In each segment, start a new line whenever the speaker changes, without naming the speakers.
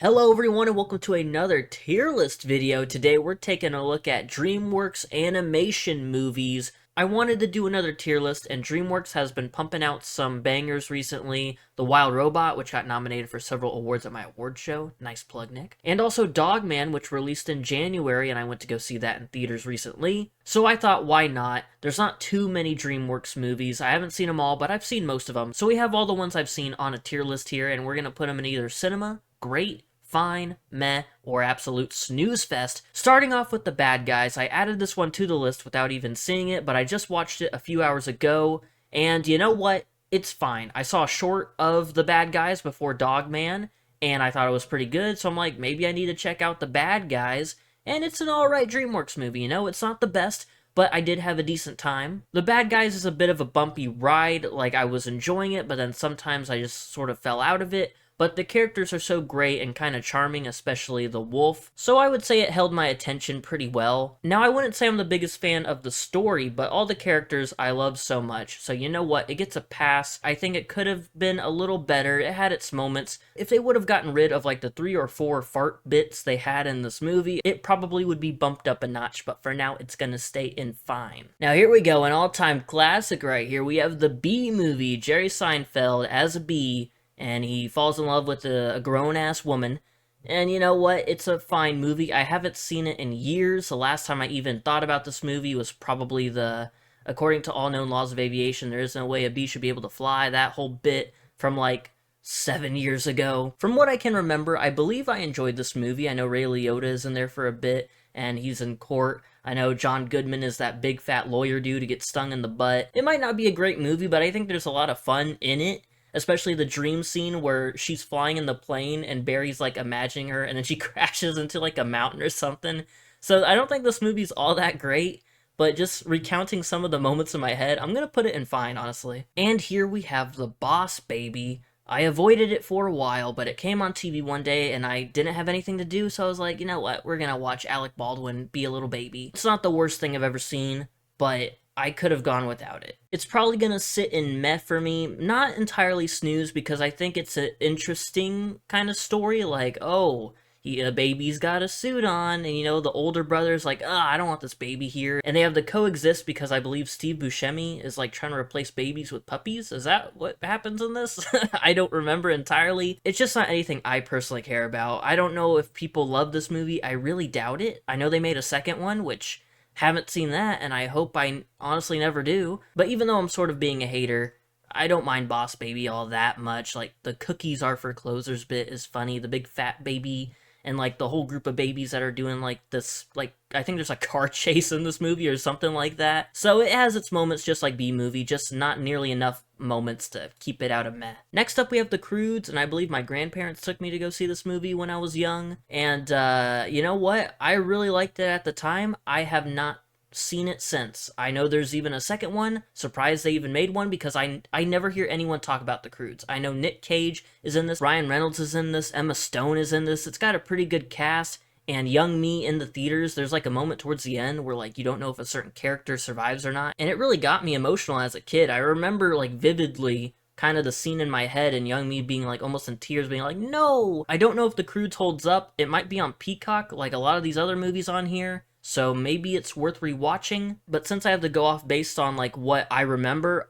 Hello everyone and welcome to another tier list video. Today we're taking a look at DreamWorks Animation movies. I wanted to do another tier list and DreamWorks has been pumping out some bangers recently. The Wild Robot, which got nominated for several awards at my award show. Nice plug, Nick. And also Dogman, which released in January and I went to go see that in theaters recently. So I thought, why not? There's not too many DreamWorks movies. I haven't seen them all, but I've seen most of them. So we have all the ones I've seen on a tier list here and we're going to put them in either cinema, great, fine, meh, or absolute snooze fest. Starting off with The Bad Guys, I added this one to the list without even seeing it, but I just watched it a few hours ago, and you know what? It's fine. I saw a short of The Bad Guys before Dogman, and I thought it was pretty good, so I'm like, maybe I need to check out The Bad Guys, and it's an alright DreamWorks movie, you know? It's not the best, but I did have a decent time. The Bad Guys is a bit of a bumpy ride, like I was enjoying it, but then sometimes I just sort of fell out of it. But the characters are so great and kind of charming, especially the wolf, so I would say it held my attention pretty well. Now, I wouldn't say I'm the biggest fan of the story, but all the characters I love so much, so you know what, it gets a pass. I think it could have been a little better, it had its moments. If they would have gotten rid of like the 3 or 4 fart bits they had in this movie, it probably would be bumped up a notch, but for now, it's gonna stay in fine. Now, here we go, an all-time classic right here. We have the Bee Movie, Jerry Seinfeld as a bee, and he falls in love with a grown-ass woman. And you know what? It's a fine movie. I haven't seen it in years. The last time I even thought about this movie was probably according to all known laws of aviation, there is no way a bee should be able to fly. That whole bit from like 7 years ago. From what I can remember, I believe I enjoyed this movie. I know Ray Liotta is in there for a bit, and he's in court. I know John Goodman is that big fat lawyer dude who gets stung in the butt. It might not be a great movie, but I think there's a lot of fun in it. Especially the dream scene where she's flying in the plane and Barry's like imagining her and then she crashes into like a mountain or something. So I don't think this movie's all that great, but just recounting some of the moments in my head, I'm gonna put it in fine, honestly. And here we have The Boss Baby. I avoided it for a while, but it came on TV one day and I didn't have anything to do, so I was like, you know what, we're gonna watch Alec Baldwin be a little baby. It's not the worst thing I've ever seen, but I could have gone without it. It's probably gonna sit in meh for me, not entirely snooze, because I think it's an interesting kind of story, like, oh, a baby's got a suit on, and you know, the older brother's like, I don't want this baby here, and they have to coexist because I believe Steve Buscemi is like trying to replace babies with puppies. Is that what happens in this? I don't remember entirely. It's just not anything I personally care about. I don't know if people love this movie. I really doubt it. I know they made a second one, which haven't seen that, and I hope I honestly never do. But even though I'm sort of being a hater, I don't mind Boss Baby all that much. Like, the cookies are for closers bit is funny. The big fat baby and like the whole group of babies that are doing like this, like, I think there's a car chase in this movie or something like that. So it has its moments just like B-Movie, just not nearly enough moments to keep it out of meh. Next up we have The Croods, and I believe my grandparents took me to go see this movie when I was young. And you know what? I really liked it at the time. I have not seen it since. I know there's even a second one. Surprised they even made one because I never hear anyone talk about The Croods. I know Nick Cage is in this, Ryan Reynolds is in this, Emma Stone is in this. It's got a pretty good cast, and young me in the theaters, there's like a moment towards the end where like you don't know if a certain character survives or not, and it really got me emotional as a kid. I remember like vividly kind of the scene in my head and young me being like almost in tears, being like, no! I don't know if The Croods holds up. It might be on Peacock like a lot of these other movies on here, so maybe it's worth rewatching, but since I have to go off based on like what I remember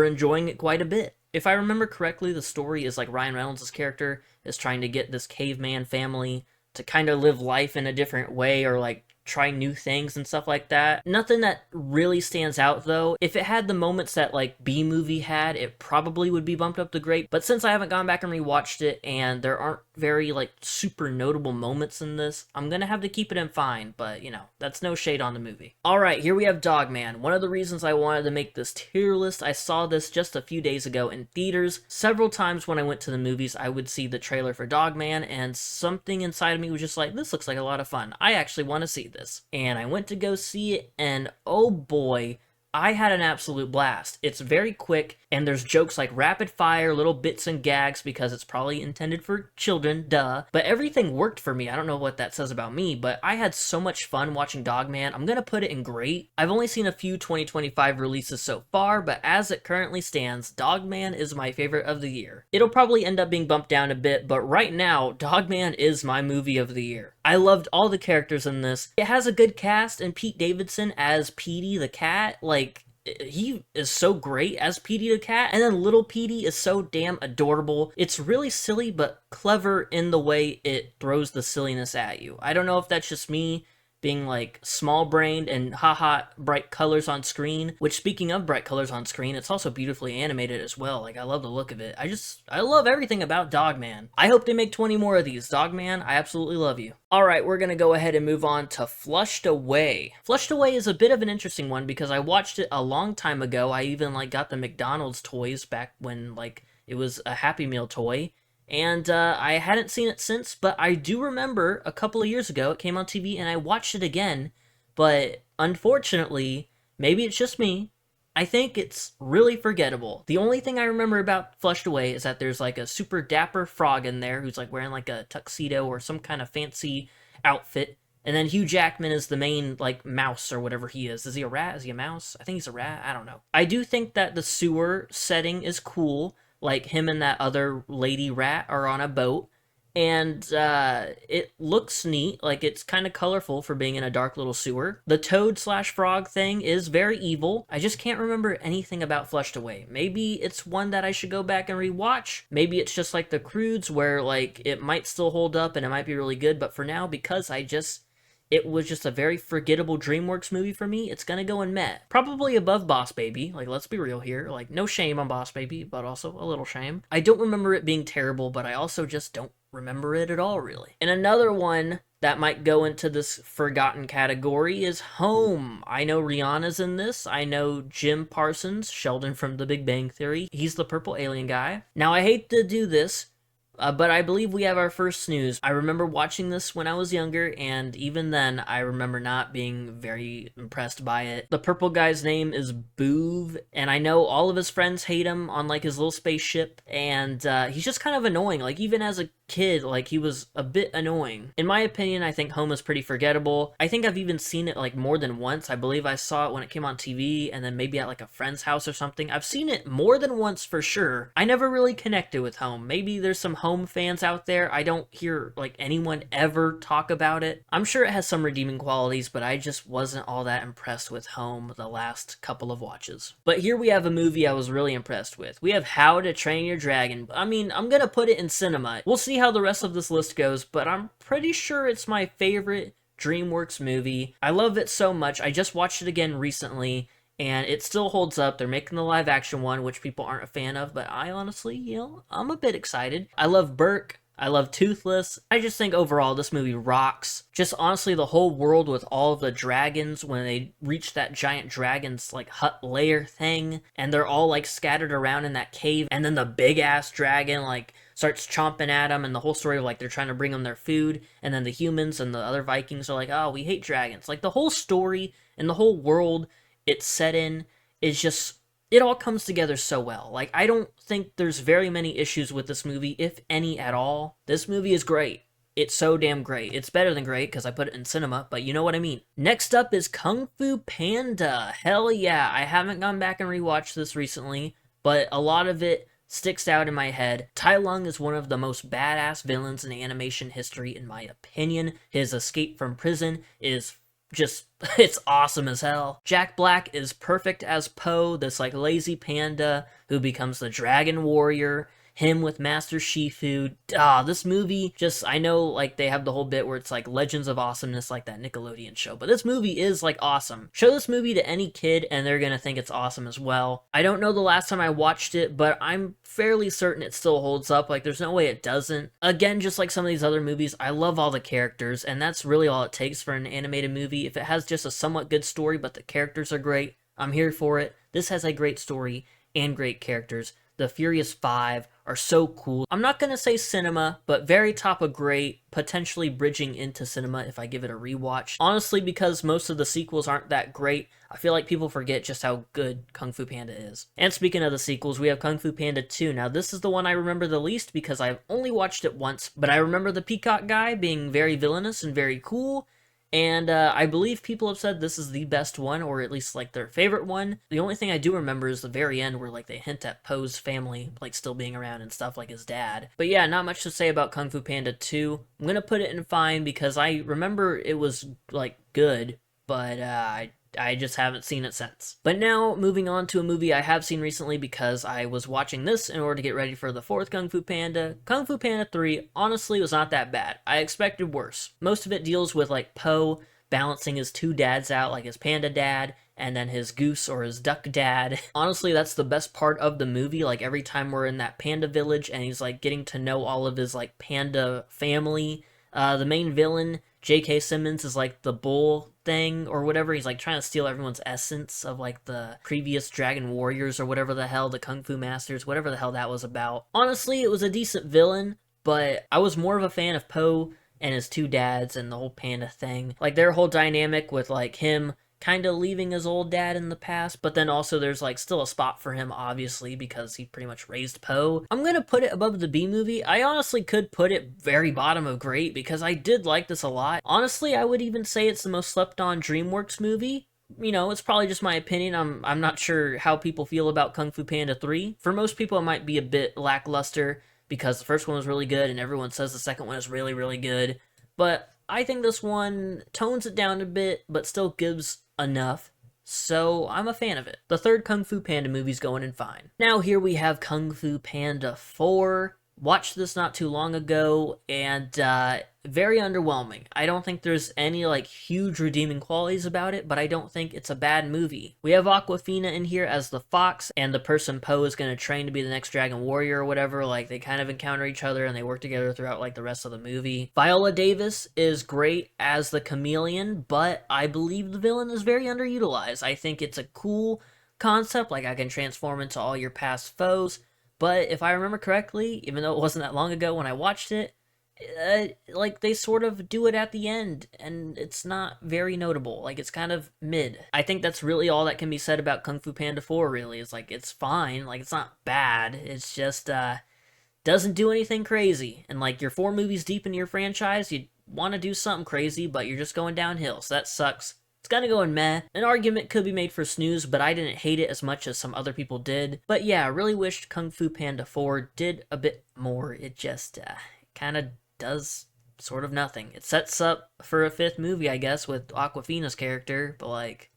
enjoying it quite a bit. If I remember correctly, the story is like Ryan Reynolds' character is trying to get this caveman family to kind of live life in a different way, or like try new things and stuff like that. Nothing that really stands out though. If it had the moments that like B-Movie had, it probably would be bumped up to great, but since I haven't gone back and rewatched it and there aren't very like super notable moments in this, I'm gonna have to keep it in fine, but you know, that's no shade on the movie. Alright, here we have Dogman. One of the reasons I wanted to make this tier list, I saw this just a few days ago in theaters. Several times when I went to the movies, I would see the trailer for Dogman, and something inside of me was just like, this looks like a lot of fun. I actually want to see this. And I went to go see it, and oh boy, I had an absolute blast. It's very quick, and there's jokes like rapid fire, little bits and gags because it's probably intended for children, duh. But everything worked for me. I don't know what that says about me, but I had so much fun watching Dogman. I'm gonna put it in great. I've only seen a few 2025 releases so far, but as it currently stands, Dogman is my favorite of the year. It'll probably end up being bumped down a bit, but right now, Dogman is my movie of the year. I loved all the characters in this. It has a good cast, and Pete Davidson as Petey the cat, like, he is so great as Petey the cat, and then little Petey is so damn adorable. It's really silly, but clever in the way it throws the silliness at you. I don't know if that's just me being like small-brained and haha bright colors on screen, which speaking of bright colors on screen, it's also beautifully animated as well. Like, I love the look of it. I love everything about Dogman. I hope they make 20 more of these. Dogman, I absolutely love you. Alright, we're gonna go ahead and move on to Flushed Away. Flushed Away is a bit of an interesting one because I watched it a long time ago. I even like got the McDonald's toys back when like it was a Happy Meal toy. And I hadn't seen it since, but I do remember a couple of years ago it came on TV and I watched it again, but unfortunately, maybe it's just me, I think it's really forgettable. The only thing I remember about Flushed Away is that there's like a super dapper frog in there who's like wearing like a tuxedo or some kind of fancy outfit, and then Hugh Jackman is the main like mouse or whatever he is. Is he a rat? Is he a mouse? I think he's a rat. I don't know. I do think that the sewer setting is cool. Like, him and that other lady rat are on a boat, and it looks neat. Like, it's kind of colorful for being in a dark little sewer. The toad/frog thing is very evil. I just can't remember anything about Flushed Away. Maybe it's one that I should go back and rewatch. Maybe it's just like The Croods, where, like, it might still hold up and it might be really good, but for now, because it was just a very forgettable DreamWorks movie for me, it's gonna go in meh. Probably above Boss Baby, like, let's be real here. Like, no shame on Boss Baby, but also a little shame. I don't remember it being terrible, but I also just don't remember it at all, really. And another one that might go into this forgotten category is Home. I know Rihanna's in this. I know Jim Parsons, Sheldon from The Big Bang Theory. He's the purple alien guy. Now, I hate to do this, but I believe we have our first snooze. I remember watching this when I was younger, and even then, I remember not being very impressed by it. The purple guy's name is Boov, and I know all of his friends hate him on, like, his little spaceship, and he's just kind of annoying. Like, even as a kid, like, he was a bit annoying. In my opinion, I think Home is pretty forgettable. I think I've even seen it, like, more than once. I believe I saw it when it came on TV, and then maybe at, like, a friend's house or something. I've seen it more than once for sure. I never really connected with Home. Maybe there's some Home fans out there. I don't hear like anyone ever talk about it. I'm sure it has some redeeming qualities, but I just wasn't all that impressed with Home the last couple of watches. But here we have a movie I was really impressed with. We have How to Train Your Dragon. I mean, I'm gonna put it in cinema. We'll see how the rest of this list goes, but I'm pretty sure it's my favorite DreamWorks movie. I love it so much. I just watched it again recently, and it still holds up. They're making the live action one, which people aren't a fan of, but I honestly, I'm a bit excited. I love Burke. I love Toothless. I just think overall this movie rocks. Just honestly, the whole world with all of the dragons when they reach that giant dragon's like hut lair thing, and they're all like scattered around in that cave, and then the big ass dragon like starts chomping at them, and the whole story of like they're trying to bring them their food, and then the humans and the other Vikings are like, oh, we hate dragons. Like the whole story and the whole world it's set in is just, it all comes together so well. Like, I don't think there's very many issues with this movie, if any at all. This movie is great. It's so damn great. It's better than great because I put it in cinema, but you know what I mean. Next up is Kung Fu Panda. Hell yeah, I haven't gone back and rewatched this recently, but a lot of it sticks out in my head. Tai Lung is one of the most badass villains in animation history, in my opinion. His escape from prison is just, it's awesome as hell. Jack Black is perfect as Po, this like lazy panda who becomes the dragon warrior. Him with Master Shifu. This movie just, I know like they have the whole bit where it's like Legends of Awesomeness, like that Nickelodeon show, but this movie is like awesome. Show this movie to any kid and they're gonna think it's awesome as well. I don't know the last time I watched it, but I'm fairly certain it still holds up. Like there's no way it doesn't. Again, just like some of these other movies, I love all the characters, and that's really all it takes for an animated movie. If it has just a somewhat good story but the characters are great, I'm here for it. This has a great story and great characters. the Furious 5 are so cool. I'm not gonna say cinema, but very top of great, potentially bridging into cinema if I give it a rewatch. Honestly, because most of the sequels aren't that great, I feel like people forget just how good Kung Fu Panda is. And speaking of the sequels, we have Kung Fu Panda 2. Now, this is the one I remember the least because I've only watched it once, but I remember the peacock guy being very villainous and very cool, and I believe people have said this is the best one, or at least like their favorite one. The only thing I do remember is the very end where like they hint at Poe's family like still being around and stuff, like his dad. But yeah, not much to say about Kung Fu Panda 2. I'm gonna put it in fine because I remember it was like good, but I just haven't seen it since. But now, moving on to a movie I have seen recently because I was watching this in order to get ready for the fourth Kung Fu Panda. Kung Fu Panda 3 honestly was not that bad. I expected worse. Most of it deals with like Po balancing his two dads out, like his panda dad and then his goose or his duck dad. Honestly, that's the best part of the movie. Like every time we're in that panda village and he's like getting to know all of his like panda family. The main villain, J.K. Simmons, is like the bull thing or whatever. He's like trying to steal everyone's essence of like the previous Dragon Warriors or whatever the hell, the Kung Fu Masters, whatever the hell that was about. Honestly, it was a decent villain, but I was more of a fan of Po and his two dads and the whole panda thing. Like their whole dynamic with like him kind of leaving his old dad in the past, but then also there's like still a spot for him obviously because he pretty much raised Po. I'm gonna put it above the B movie. I honestly could put it very bottom of great because I did like this a lot. Honestly, I would even say it's the most slept on DreamWorks movie. You know, it's probably just my opinion. I'm not sure how people feel about Kung Fu Panda 3. For most people, it might be a bit lackluster because the first one was really good and everyone says the second one is really, really good. But I think this one tones it down a bit, but still gives enough. So I'm a fan of it. The third Kung Fu Panda movie's going in fine. Now here we have Kung Fu Panda 4. Watched this not too long ago, and very underwhelming. I don't think there's any like huge redeeming qualities about it, but I don't think it's a bad movie. We have Awkwafina in here as the fox, and the person Po is going to train to be the next Dragon Warrior or whatever. Like they kind of encounter each other and they work together throughout like the rest of the movie. Viola Davis is great as the chameleon, but I believe the villain is very underutilized. I think it's a cool concept, like I can transform into all your past foes. But if I remember correctly, even though it wasn't that long ago when I watched it, like they sort of do it at the end, and it's not very notable. Like it's kind of mid. I think that's really all that can be said about Kung Fu Panda 4. Really, it's like it's fine. Like it's not bad. It's just doesn't do anything crazy. And like you're 4 movies deep into your franchise, you want to do something crazy, but you're just going downhill. So that sucks. It's gonna go in meh. An argument could be made for snooze, but I didn't hate it as much as some other people did. But yeah, I really wished Kung Fu Panda 4 did a bit more. It just kind of does sort of nothing. It sets up for a 5th movie, I guess, with Awkwafina's character, but like,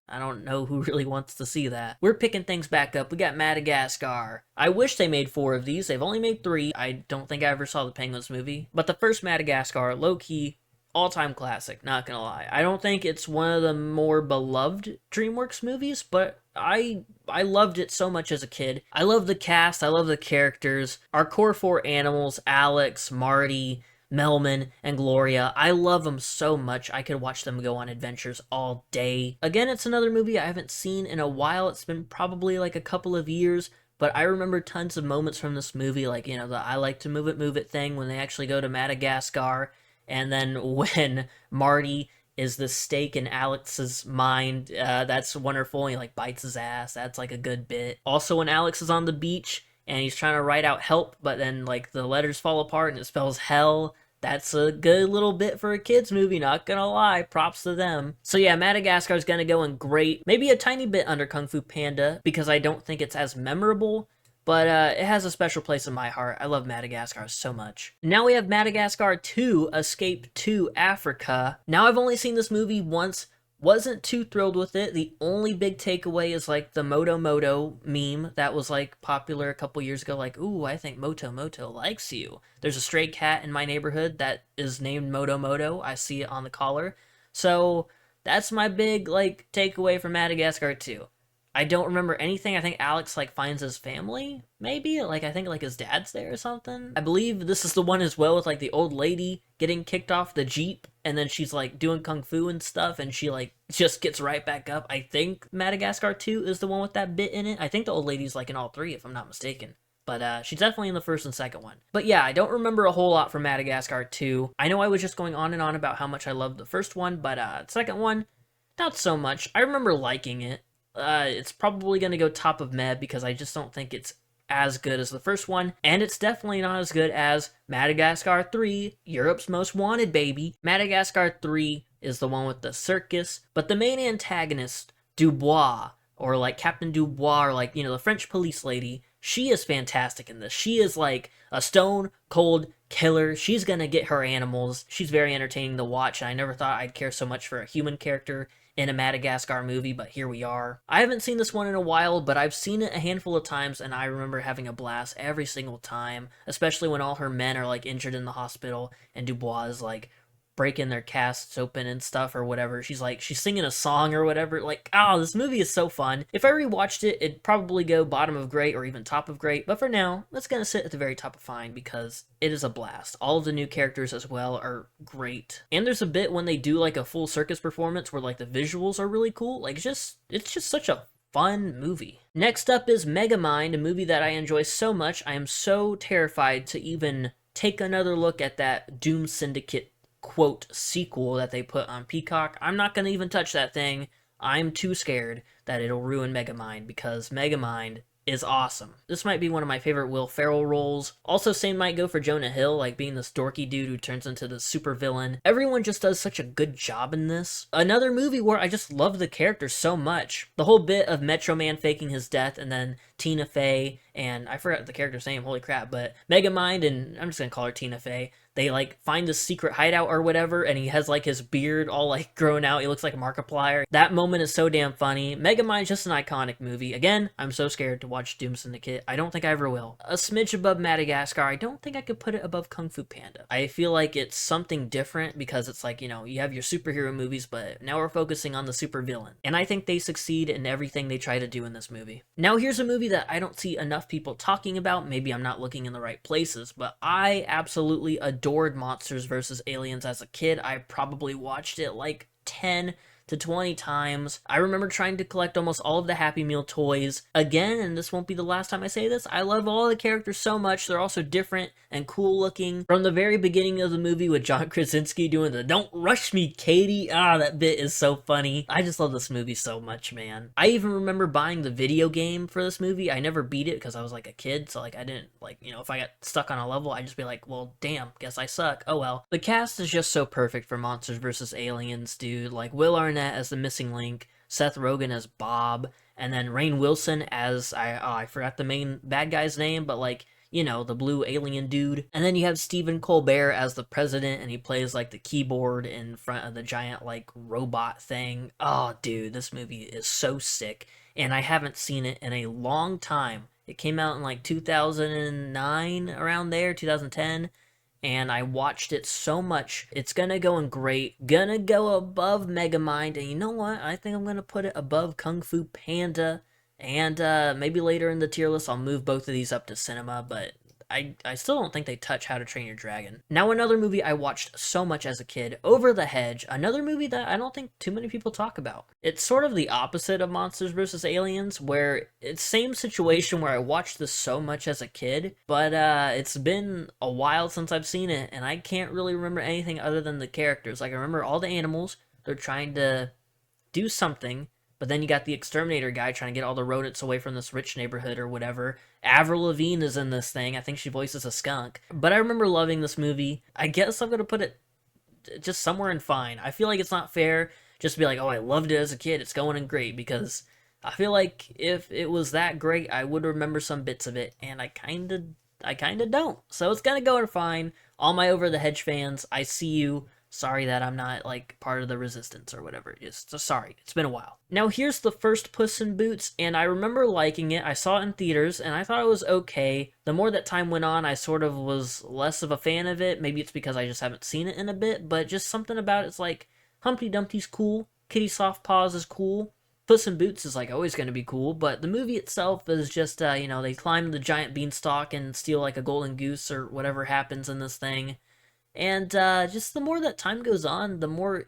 I don't know who really wants to see that. We're picking things back up. We got Madagascar. I wish they made 4 of these. They've only made 3. I don't think I ever saw the Penguins movie. But the first Madagascar, low-key, all-time classic, not gonna lie. I don't think it's one of the more beloved DreamWorks movies, but I loved it so much as a kid. I love the cast, I love the characters. Our core 4 animals, Alex, Marty, Melman, and Gloria, I love them so much. I could watch them go on adventures all day. Again, it's another movie I haven't seen in a while. It's been probably like a couple of years, but I remember tons of moments from this movie, like, you know, the I like to move it thing when they actually go to Madagascar. And then when Marty is the stake in Alex's mind, that's wonderful. He like bites his ass. That's like a good bit. Also, when Alex is on the beach and he's trying to write out help, but then like the letters fall apart and it spells hell. That's a good little bit for a kid's movie, not gonna lie. Props to them. So yeah, Madagascar's gonna go in great. Maybe a tiny bit under Kung Fu Panda because I don't think it's as memorable. But it has a special place in my heart. I love Madagascar so much. Now we have Madagascar 2, Escape to Africa. Now I've only seen this movie once. Wasn't too thrilled with it. The only big takeaway is like the Moto Moto meme that was like popular a couple years ago. Like, ooh, I think Moto Moto likes you. There's a stray cat in my neighborhood that is named Moto Moto. I see it on the collar. So that's my big like takeaway from Madagascar 2. I don't remember anything. I think Alex like finds his family, maybe. Like I think like his dad's there or something. I believe this is the one as well with like the old lady getting kicked off the Jeep and then she's like doing kung fu and stuff and she like just gets right back up. I think Madagascar 2 is the one with that bit in it. I think the old lady's like in all three if I'm not mistaken. But she's definitely in the first and second one. But yeah, I don't remember a whole lot from Madagascar 2. I know I was just going on and on about how much I loved the first one, but the second one, not so much. I remember liking it. It's probably going to go top of Med because I just don't think it's as good as the first one, and it's definitely not as good as Madagascar 3, Europe's Most Wanted, baby. Madagascar 3 is the one with the circus, but the main antagonist, Dubois, or like Captain Dubois, or like, the French police lady, she is fantastic in this. She is like a stone cold killer. She's gonna get her animals. She's very entertaining to watch, and I never thought I'd care so much for a human character in a Madagascar movie, but here we are. I haven't seen this one in a while, but I've seen it a handful of times, and I remember having a blast every single time, especially when all her men are like injured in the hospital, and Dubois is like breaking their casts open and stuff or whatever. She's singing a song or whatever. Like, oh, this movie is so fun. If I rewatched it, it'd probably go bottom of great or even top of great, but for now, it's gonna sit at the very top of fine because it is a blast. All of the new characters as well are great. And there's a bit when they do like a full circus performance where like the visuals are really cool. Like it's just such a fun movie. Next up is Megamind, a movie that I enjoy so much. I am so terrified to even take another look at that Doom Syndicate quote sequel that they put on Peacock. I'm not gonna even touch that thing. I'm too scared that it'll ruin Megamind because Megamind is awesome. This might be one of my favorite Will Ferrell roles. Also, same might go for Jonah Hill, like being this dorky dude who turns into the super villain. Everyone just does such a good job in this. Another movie where I just love the characters so much. The whole bit of Metro Man faking his death and then Tina Fey, and I forgot the character's name, holy crap, but Megamind, and I'm just gonna call her Tina Fey, they like find this secret hideout or whatever, and he has like his beard all like grown out. He looks like a Markiplier. That moment is so damn funny. Megamind's just an iconic movie. Again, I'm so scared to watch Doom Syndicate. I don't think I ever will. A smidge above Madagascar. I don't think I could put it above Kung Fu Panda. I feel like it's something different because it's like, you have your superhero movies, but now we're focusing on the super villain. And I think they succeed in everything they try to do in this movie. Now here's a movie that I don't see enough people talking about. Maybe I'm not looking in the right places, but I absolutely adored Monsters vs. Aliens as a kid. I probably watched it like 10 to 20 times. I remember trying to collect almost all of the Happy Meal toys. Again, and this won't be the last time I say this, I love all the characters so much. They're all so different and cool looking. From the very beginning of the movie with John Krasinski doing the "Don't rush me, Katie." Ah, that bit is so funny. I just love this movie so much, man. I even remember buying the video game for this movie. I never beat it because I was like a kid, so like I didn't if I got stuck on a level, I'd just be like, well, damn, guess I suck. Oh well. The cast is just so perfect for Monsters vs. Aliens, dude. Like Will Arnett as the missing link, Seth Rogen as Bob, and then Rainn Wilson as I forgot the main bad guy's name, but like, the blue alien dude. And then you have Stephen Colbert as the president, and he plays like the keyboard in front of the giant like robot thing. Oh, dude, this movie is so sick, and I haven't seen it in a long time. It came out in like 2009, around there, 2010. And I watched it so much. It's gonna go in great. Gonna go above Megamind. And you know what? I think I'm gonna put it above Kung Fu Panda. And maybe later in the tier list I'll move both of these up to cinema, but I still don't think they touch How to Train Your Dragon. Now another movie I watched so much as a kid, Over the Hedge, another movie that I don't think too many people talk about. It's sort of the opposite of Monsters vs. Aliens, where it's same situation where I watched this so much as a kid, but it's been a while since I've seen it, and I can't really remember anything other than the characters. Like I remember all the animals, they're trying to do something, but then you got the exterminator guy trying to get all the rodents away from this rich neighborhood or whatever. Avril Lavigne is in this thing. I think she voices a skunk. But I remember loving this movie. I guess I'm going to put it just somewhere in fine. I feel like it's not fair just to be like, oh, I loved it as a kid. It's going in great, because I feel like if it was that great, I would remember some bits of it, and I kind of don't. So it's going to go in fine. All my Over the Hedge fans, I see you. Sorry that I'm not, like, part of the resistance or whatever it is. So sorry. It's been a while. Now, here's the first Puss in Boots, and I remember liking it. I saw it in theaters, and I thought it was okay. The more that time went on, I sort of was less of a fan of it. Maybe it's because I just haven't seen it in a bit, but just something about it's like, Humpty Dumpty's cool, Kitty Softpaws is cool, Puss in Boots is like always going to be cool, but the movie itself is just, they climb the giant beanstalk and steal like a golden goose or whatever happens in this thing. And just the more that time goes on, the more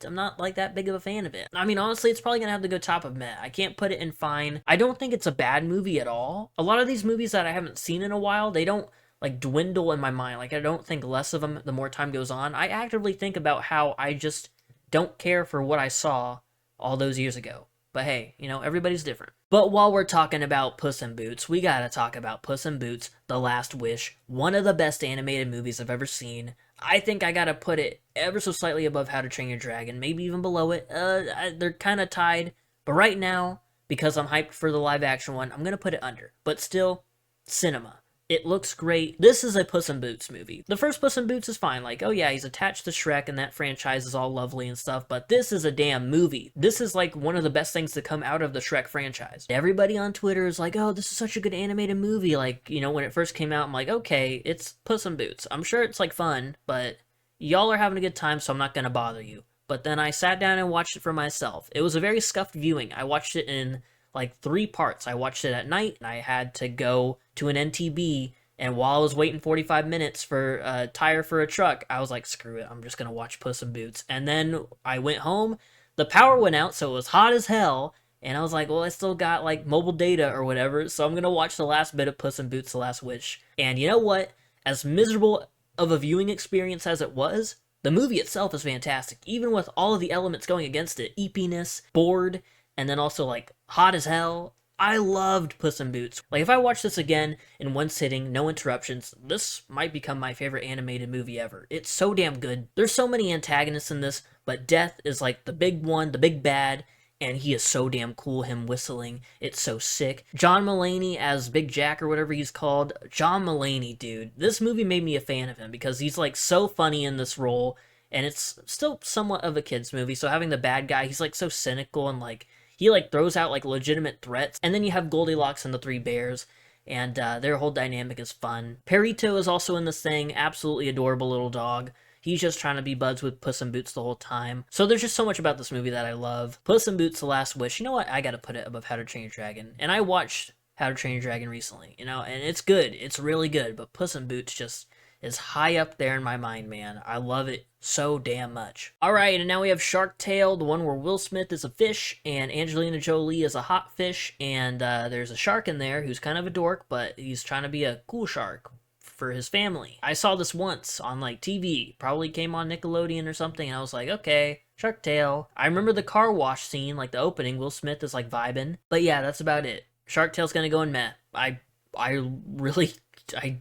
I'm not like that big of a fan of it. I mean, honestly, it's probably gonna have to go top of meh. I can't put it in fine. I don't think it's a bad movie at all. A lot of these movies that I haven't seen in a while, they don't like dwindle in my mind. Like, I don't think less of them the more time goes on. I actively think about how I just don't care for what I saw all those years ago. But hey, everybody's different. But while we're talking about Puss in Boots, we gotta talk about Puss in Boots: The Last Wish, one of the best animated movies I've ever seen. I think I gotta put it ever so slightly above How to Train Your Dragon, maybe even below it. They're kind of tied, but right now, because I'm hyped for the live action one, I'm gonna put it under. But still, cinema. It looks great. This is a Puss in Boots movie. The first Puss in Boots is fine. Like, oh yeah, he's attached to Shrek and that franchise is all lovely and stuff, but this is a damn movie. This is like one of the best things to come out of the Shrek franchise. Everybody on Twitter is like, oh, this is such a good animated movie. Like, when it first came out, I'm like, okay, it's Puss in Boots. I'm sure it's like fun, but y'all are having a good time, so I'm not gonna bother you. But then I sat down and watched it for myself. It was a very scuffed viewing. I watched it in like 3 parts. I watched it at night, and I had to go to an NTB. And while I was waiting 45 minutes for a tire for a truck, I was like, screw it, I'm just going to watch Puss in Boots. And then I went home, the power went out, so it was hot as hell, and I was like, well, I still got like mobile data or whatever, so I'm going to watch the last bit of Puss in Boots: The Last Wish. And you know what? As miserable of a viewing experience as it was, the movie itself is fantastic, even with all of the elements going against it. Eepiness, bored, and then also like hot as hell. I loved Puss in Boots. Like, if I watch this again in one sitting, no interruptions, this might become my favorite animated movie ever. It's so damn good. There's so many antagonists in this, but Death is like the big one, the big bad, and he is so damn cool, him whistling. It's so sick. John Mulaney as Big Jack or whatever he's called. John Mulaney, dude. This movie made me a fan of him because he's like so funny in this role, and it's still somewhat of a kid's movie, so having the bad guy, he's like so cynical and like he like throws out like legitimate threats. And then you have Goldilocks and the 3 bears, and their whole dynamic is fun. Perito is also in this thing, absolutely adorable little dog. He's just trying to be buds with Puss in Boots the whole time. So there's just so much about this movie that I love. Puss in Boots: The Last Wish. You know what? I gotta put it above How to Train Your Dragon. And I watched How to Train Your Dragon recently, and it's good. It's really good. But Puss in Boots just is high up there in my mind, man. I love it so damn much. Alright, and now we have Shark Tale, the one where Will Smith is a fish and Angelina Jolie is a hot fish, and there's a shark in there who's kind of a dork, but he's trying to be a cool shark for his family. I saw this once on like TV, probably came on Nickelodeon or something, and I was like, okay, Shark Tale. I remember the car wash scene, like the opening, Will Smith is like vibing, but yeah, that's about it. Shark Tale's gonna go in meh. I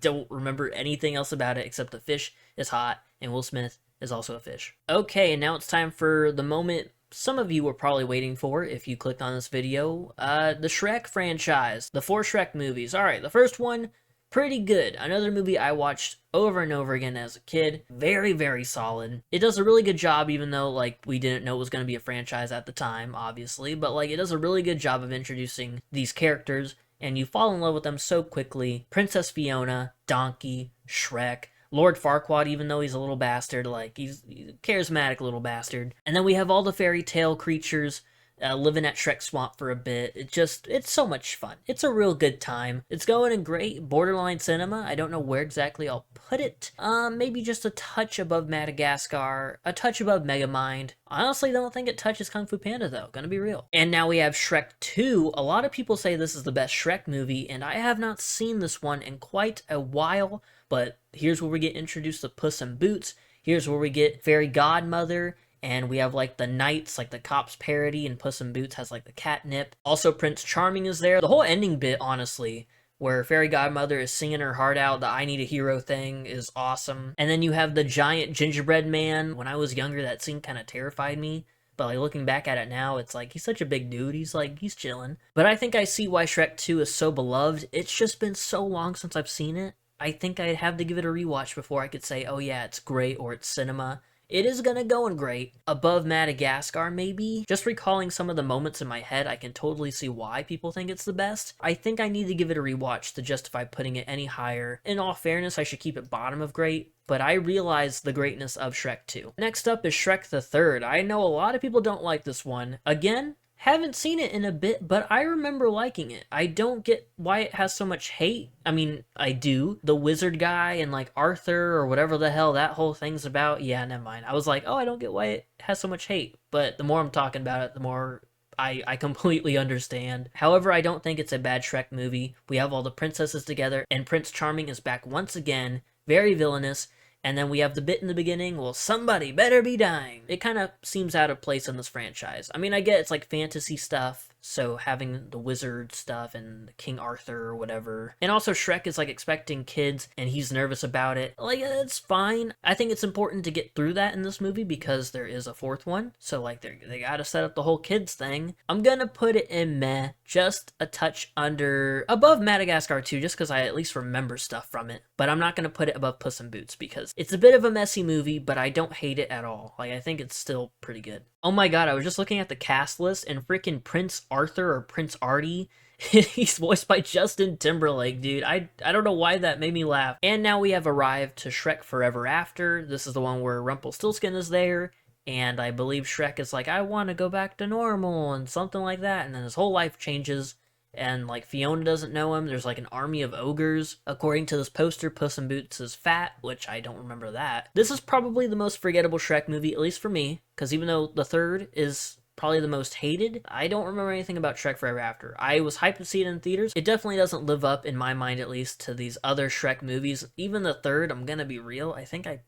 don't remember anything else about it except the fish is hot and Will Smith is also a fish. Okay, and now it's time for the moment some of you were probably waiting for if you clicked on this video. The Shrek franchise, the 4 Shrek movies. Alright, the first one, pretty good. Another movie I watched over and over again as a kid. Very, very solid. It does a really good job, even though, like, we didn't know it was going to be a franchise at the time, obviously. But, like, it does a really good job of introducing these characters, and you fall in love with them so quickly. Princess Fiona, Donkey, Shrek, Lord Farquaad, even though he's a little bastard, like, he's a charismatic little bastard. And then we have all the fairy tale creatures living at Shrek Swamp for a bit. It's so much fun. It's a real good time. It's going in great borderline cinema. I don't know where exactly I'll put it. Maybe just a touch above Madagascar, a touch above Megamind. I honestly don't think it touches Kung Fu Panda though, gonna be real. And now we have Shrek 2. A lot of people say this is the best Shrek movie, and I have not seen this one in quite a while, but here's where we get introduced to Puss in Boots. Here's where we get Fairy Godmother, and we have like the knights, like the cops parody, and Puss in Boots has like the catnip. Also Prince Charming is there. The whole ending bit, honestly, where Fairy Godmother is singing her heart out, the I Need a Hero thing is awesome. And then you have the giant gingerbread man. When I was younger, that scene kind of terrified me. But like looking back at it now, it's like, he's such a big dude. He's chilling. But I think I see why Shrek 2 is so beloved. It's just been so long since I've seen it. I think I'd have to give it a rewatch before I could say, oh yeah, it's great, or it's cinema. It is gonna go in great. Above Madagascar, maybe? Just recalling some of the moments in my head, I can totally see why people think it's the best. I think I need to give it a rewatch to justify putting it any higher. In all fairness, I should keep it bottom of great, but I realize the greatness of Shrek 2. Next up is Shrek the Third. I know a lot of people don't like this one. Again, Haven't seen it in a bit, but I remember liking it. I don't get why it has so much hate. I mean, I do. The wizard guy and like Arthur or whatever the hell that whole thing's about. Yeah, never mind. I was like, oh, I don't get why it has so much hate. But the more I'm talking about it, the more I completely understand. However, I don't think it's a bad Shrek movie. We have all the princesses together, and Prince Charming is back once again, very villainous. And then we have the bit in the beginning, well, somebody better be dying. It kind of seems out of place in this franchise. I mean, I get it's like fantasy stuff, so having the wizard stuff and King Arthur or whatever. And also Shrek is like expecting kids and he's nervous about it. Like, it's fine. I think it's important to get through that in this movie because there is a fourth one. So like they gotta set up the whole kids thing. I'm gonna put it in meh, just a touch above Madagascar 2, just because I at least remember stuff from it. But I'm not gonna put it above Puss in Boots because it's a bit of a messy movie, but I don't hate it at all. Like, I think it's still pretty good. Oh my god, I was just looking at the cast list, and freaking Prince Arthur or Prince Artie, he's voiced by Justin Timberlake, dude. I don't know why that made me laugh. And now we have arrived to Shrek Forever After. This is the one where Rumpelstiltskin is there, and I believe Shrek is like, I want to go back to normal, and something like that, and then his whole life changes. And like Fiona doesn't know him. There's like an army of ogres. According to this poster, Puss in Boots is fat, which I don't remember that. This is probably the most forgettable Shrek movie, at least for me, because even though the third is probably the most hated, I don't remember anything about Shrek Forever After. I was hyped to see it in theaters. It definitely doesn't live up, in my mind at least, to these other Shrek movies. Even the third, I'm gonna be real, I think I'm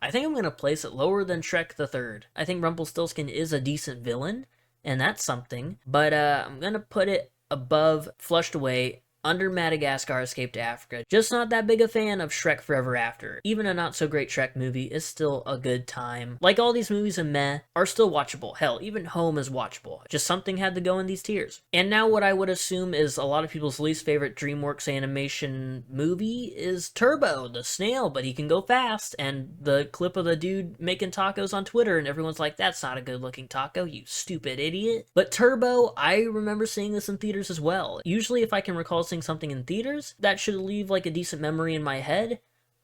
gonna place it lower than Shrek the Third. I think Rumpelstiltskin is a decent villain, and that's something. But I'm gonna put it above Flushed Away, under Madagascar Escape to Africa. Just not that big a fan of Shrek Forever After. Even a not so great Shrek movie is still a good time. Like all these movies in meh are still watchable. Hell, even Home is watchable. Just something had to go in these tiers. And now what I would assume is a lot of people's least favorite DreamWorks Animation movie is Turbo, the snail, but he can go fast. And the clip of the dude making tacos on Twitter, and everyone's like, that's not a good looking taco, you stupid idiot. But Turbo, I remember seeing this in theaters as well. Usually if I can recall something in theaters, that should leave like a decent memory in my head,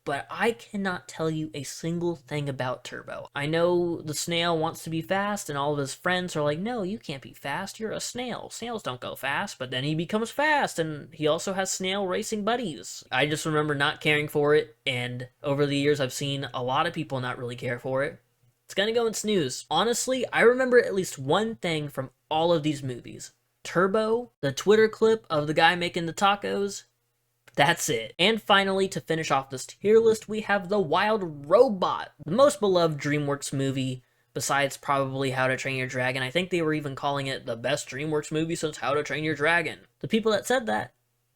but I cannot tell you a single thing about Turbo. I know the snail wants to be fast, and all of his friends are like, no, you can't be fast, you're a snail. Snails don't go fast, but then he becomes fast, and he also has snail racing buddies. I just remember not caring for it, and over the years I've seen a lot of people not really care for it. It's gonna go in snooze. Honestly, I remember at least one thing from all of these movies. Turbo, the Twitter clip of the guy making the tacos, that's it. And finally, to finish off this tier list, we have The Wild Robot, the most beloved DreamWorks movie, besides probably How to Train Your Dragon. I think they were even calling it the best DreamWorks movie since How to Train Your Dragon. The people that said that,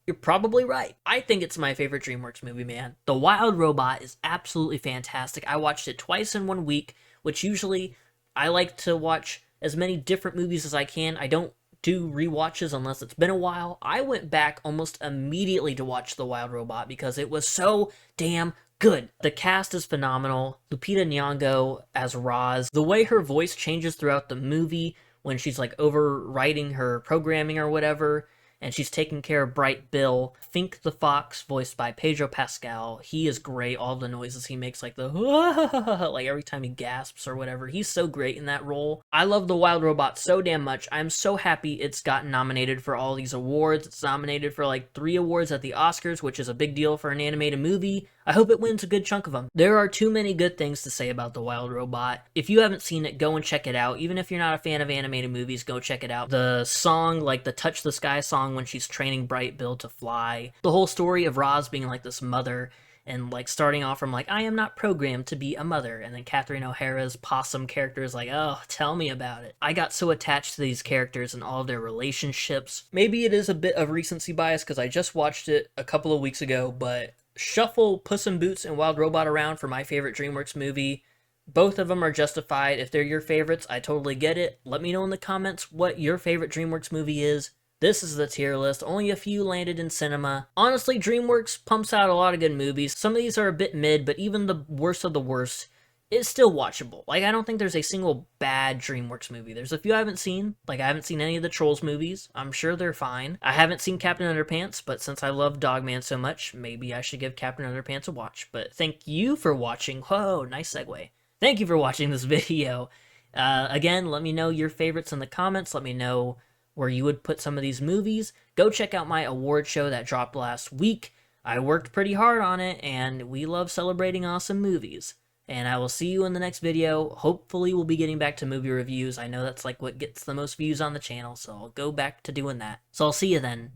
you're probably right. I think it's my favorite DreamWorks movie, man. The Wild Robot is absolutely fantastic. I watched it twice in 1 week, which usually I like to watch as many different movies as I can. I don't do rewatches unless it's been a while. I went back almost immediately to watch The Wild Robot because it was so damn good. The cast is phenomenal. Lupita Nyong'o as Roz. The way her voice changes throughout the movie when she's like overwriting her programming or whatever, and she's taking care of Bright Bill. Fink the Fox, voiced by Pedro Pascal. He is great. All the noises he makes, like the like every time he gasps or whatever. He's so great in that role. I love The Wild Robot so damn much. I'm so happy it's gotten nominated for all these awards. It's nominated for like 3 awards at the Oscars, which is a big deal for an animated movie. I hope it wins a good chunk of them. There are too many good things to say about The Wild Robot. If you haven't seen it, go and check it out. Even if you're not a fan of animated movies, go check it out. The song, like the Touch the Sky song when she's training Bright Bill to fly. The whole story of Roz being like this mother and like starting off from like, I am not programmed to be a mother. And then Catherine O'Hara's possum character is like, oh, tell me about it. I got so attached to these characters and all of their relationships. Maybe it is a bit of recency bias because I just watched it a couple of weeks ago, but shuffle Puss in Boots and Wild Robot around for my favorite DreamWorks movie. Both of them are justified. If they're your favorites, I totally get it. Let me know in the comments what your favorite DreamWorks movie is. This is the tier list. Only a few landed in cinema. Honestly, DreamWorks pumps out a lot of good movies. Some of these are a bit mid, but even the worst of the worst is still watchable. Like, I don't think there's a single bad DreamWorks movie. There's a few I haven't seen. Like, I haven't seen any of the Trolls movies. I'm sure they're fine. I haven't seen Captain Underpants, but since I love Dogman so much, maybe I should give Captain Underpants a watch. But thank you for watching. Whoa, nice segue. Thank you for watching this video. Again, let me know your favorites in the comments. Let me know where you would put some of these movies. Go check out my award show that dropped last week. I worked pretty hard on it, and we love celebrating awesome movies. And I will see you in the next video. Hopefully we'll be getting back to movie reviews. I know that's like what gets the most views on the channel, so I'll go back to doing that. So I'll see you then.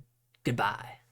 Goodbye.